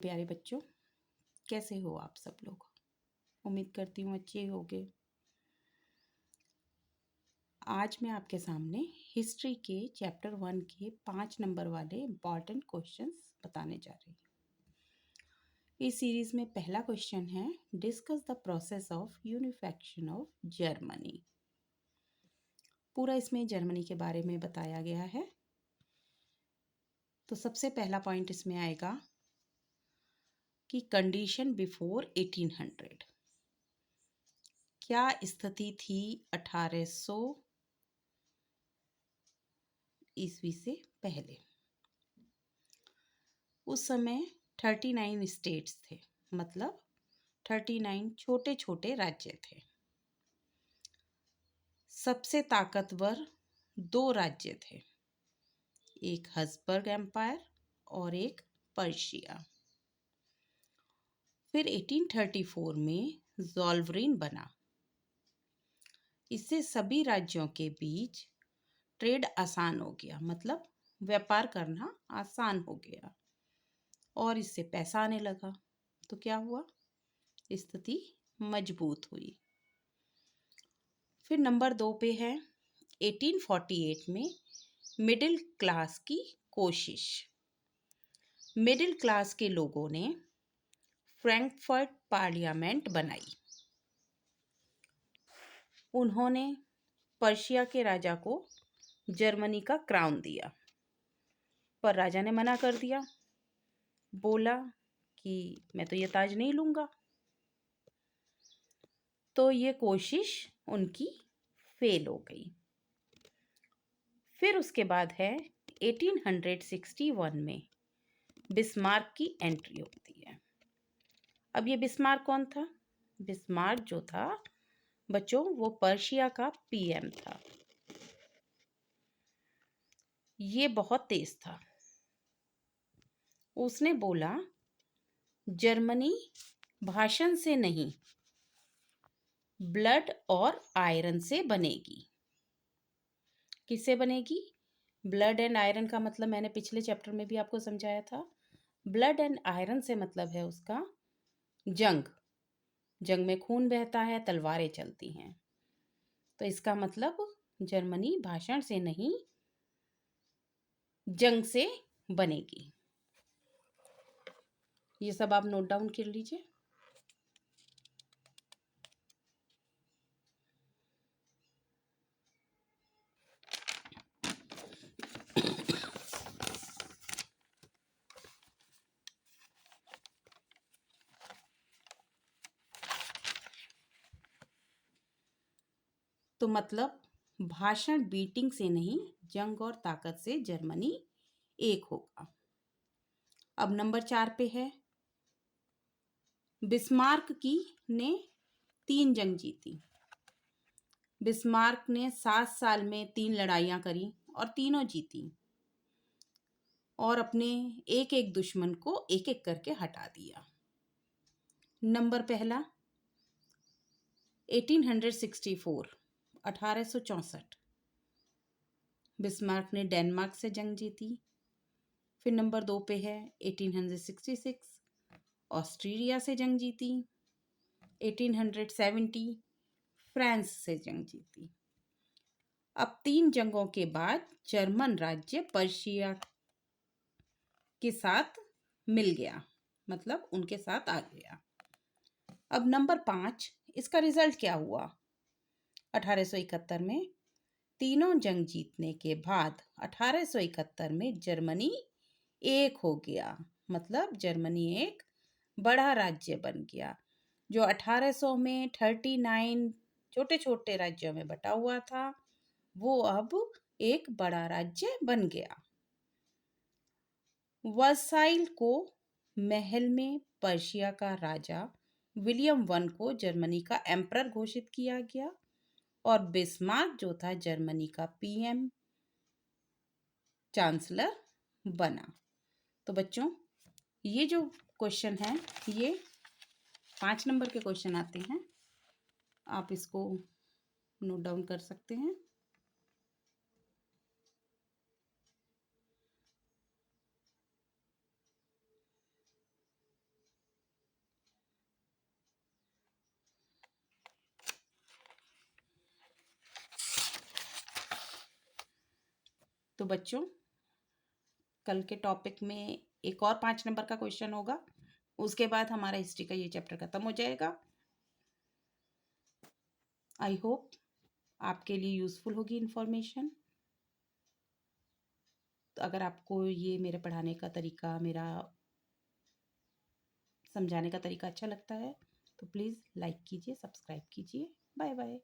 प्यारे बच्चों, कैसे हो आप सब लोग। उम्मीद करती हूँ अच्छे होगे। आज मैं आपके सामने हिस्ट्री के चैप्टर 1 के 5 नंबर वाले इम्पॉर्टेंट क्वेश्चंस बताने जा रही हूँ। इस सीरीज में पहला क्वेश्चन है, discuss the process of unification of Germany. पूरा इसमें जर्मनी के बारे में बताया गया है। तो सबसे पहला पॉइंट इसमें आएगा कि कंडीशन बिफोर 1800, क्या स्थिति थी 1800 ईस्वी से पहले। उस समय 39 स्टेट्स थे, मतलब 39 छोटे छोटे राज्य थे। सबसे ताकतवर 2 राज्य थे, एक हब्सबर्ग एम्पायर और एक पर्शिया। फिर 1834 में ज़ोल्वेरिन बना। इससे सभी राज्यों के बीच ट्रेड आसान हो गया, मतलब व्यापार करना आसान हो गया और इससे पैसा आने लगा। तो क्या हुआ, स्थिति मजबूत हुई। फिर नंबर 2 पे है 1848 में मिडिल क्लास की कोशिश। मिडिल क्लास के लोगों ने फ्रैंकफर्ट पार्लियामेंट बनाई। उन्होंने पर्शिया के राजा को जर्मनी का क्राउन दिया, पर राजा ने मना कर दिया, बोला कि मैं तो ये ताज नहीं लूंगा। तो ये कोशिश उनकी फेल हो गई। फिर उसके बाद है 1861 में बिस्मार्क की एंट्री होती है। अब ये बिस्मार्क कौन था? बिस्मार्क जो था बच्चों, वो पर्शिया का पीएम था। ये बहुत तेज था। उसने बोला, जर्मनी भाषण से नहीं, ब्लड और आयरन से बनेगी। किससे बनेगी? ब्लड एंड आयरन का मतलब मैंने पिछले चैप्टर में भी आपको समझाया था। ब्लड एंड आयरन से मतलब है उसका जंग। जंग में खून बहता है, तलवारें चलती हैं। तो इसका मतलब जर्मनी भाषण से नहीं, जंग से बनेगी। ये सब आप नोट डाउन कर लीजिए। तो मतलब भाषण बीटिंग से नहीं, जंग और ताकत से जर्मनी एक होगा। अब नंबर 4 पे है, बिस्मार्क की ने 3 जंग जीती। बिस्मार्क ने 7 साल में 3 लड़ाइयां करी और तीनों जीती और अपने एक एक दुश्मन को एक एक करके हटा दिया। नंबर पहला 1864, 1864 बिस्मार्क ने डेनमार्क से जंग जीती। फिर नंबर 2 पे है 1866, ऑस्ट्रेलिया से जंग जीती। 1870 फ्रांस से जंग जीती। अब 3 जंगों के बाद जर्मन राज्य पर्शिया के साथ मिल गया, मतलब उनके साथ आ गया। अब नंबर 5, इसका रिजल्ट क्या हुआ? 1871 में तीनों जंग जीतने के बाद 1871 में जर्मनी एक हो गया, मतलब जर्मनी एक बड़ा राज्य बन गया। जो 1800 में 39 छोटे छोटे राज्यों में बटा हुआ था, वो अब एक बड़ा राज्य बन गया। वर्साइल को महल में पर्शिया का राजा विलियम वन को जर्मनी का एम्परर घोषित किया गया और बिस्मार्क जो था जर्मनी का पीएम चांसलर बना। तो बच्चों, ये जो क्वेश्चन है, ये 5 नंबर के क्वेश्चन आते हैं। आप इसको नोट डाउन कर सकते हैं। तो बच्चों, कल के टॉपिक में एक और 5 नंबर का क्वेश्चन होगा। उसके बाद हमारा हिस्ट्री का ये चैप्टर खत्म हो जाएगा। आई होप आपके लिए यूज़फुल होगी इन्फॉर्मेशन। तो अगर आपको ये मेरे पढ़ाने का तरीका, मेरा समझाने का तरीका अच्छा लगता है तो प्लीज़ लाइक कीजिए, सब्सक्राइब कीजिए। Bye bye.